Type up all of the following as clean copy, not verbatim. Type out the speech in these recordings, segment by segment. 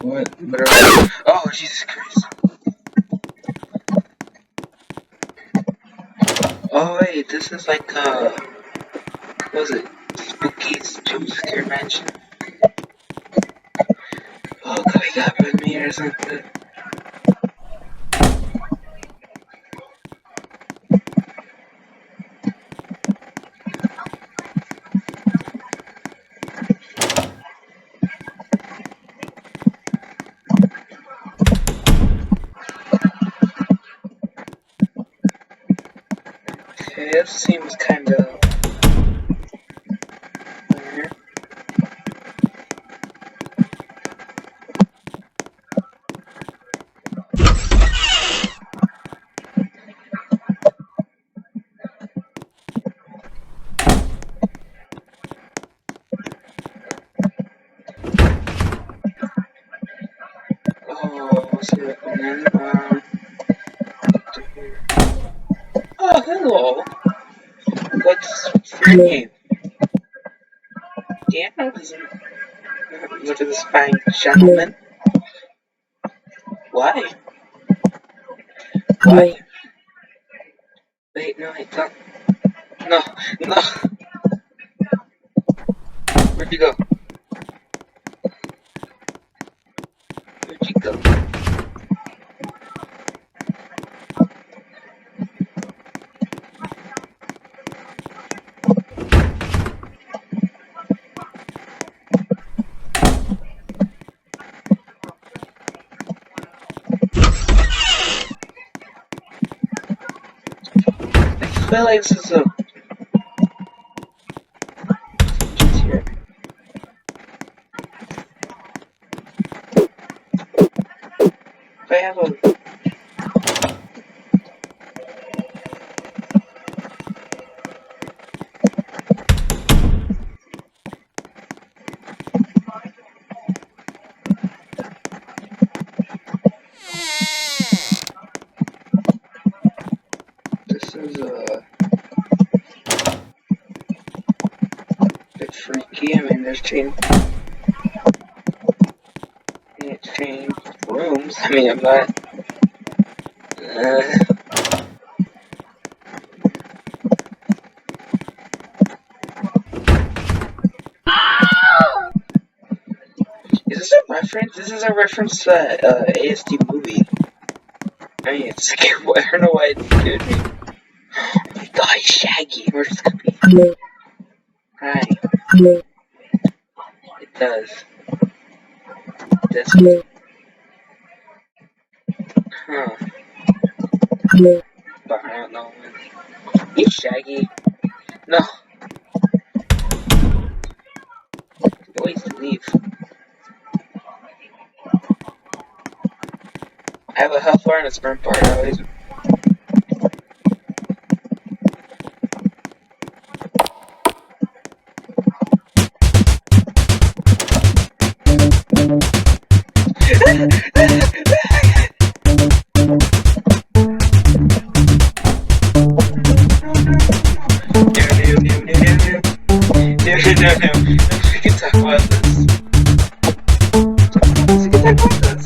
What? Oh, Jesus Christ. Oh, wait, this is like, what was it? Spooky's Jump Scare Mansion? Oh, God, he got with me or something. Okay, this seems kind of weird. Oh, what's it recommend? Oh, hello. What's your name? Damn, look at this fine gentleman. Why? Why? Wait, no, I don't. No, no. Where'd you go? Where'd you go? I feel like this is a... Just here. If I have a... This is a... bit freaky. I mean, there's changed rooms. I mean, I'm not... Is this a reference? This is a reference to ASD movie. I mean, it's scared. I don't know why it scared me. Oh my God, Shaggy. Where's Scooby? Hi. It does. This. Huh. But I don't know. Hey, Shaggy. No. Ways to leave. I have a health bar and a sperm bar. Always. No, we can talk about this. We can talk about this.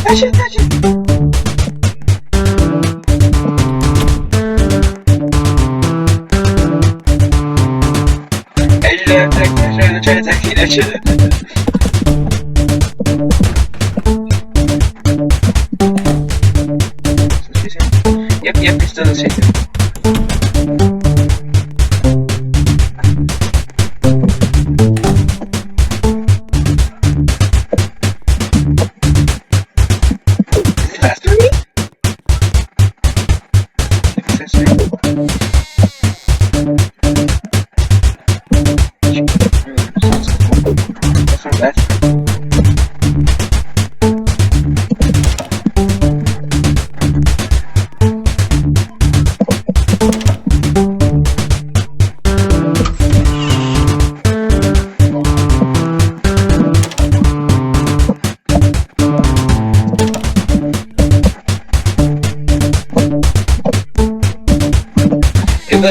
I should touch it. I should Yep, it's still the same.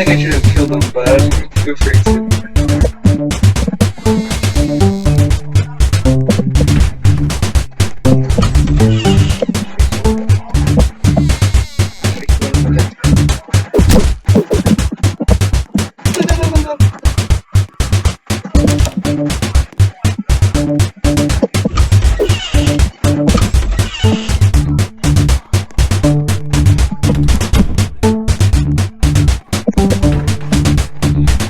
like I should have killed him, but I was too afraid to.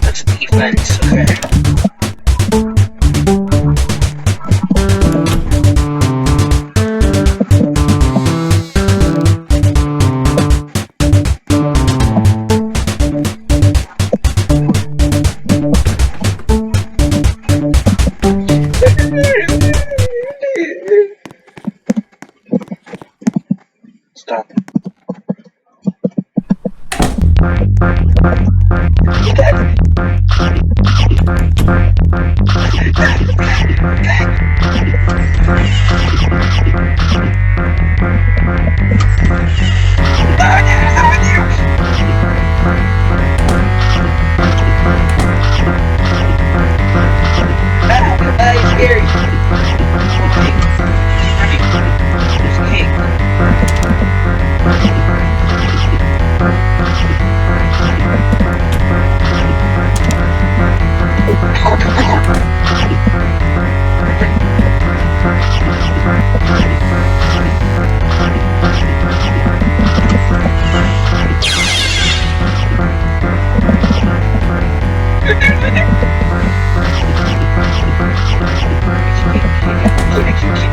That's defense, okay. Stop.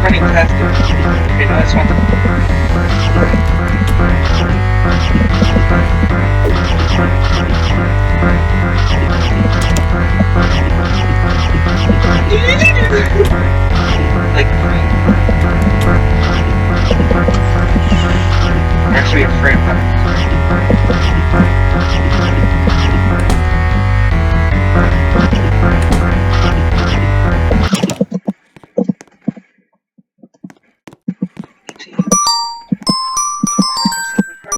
Keep running past it. Okay, no, that's one. Like, I'm actually afraid of that.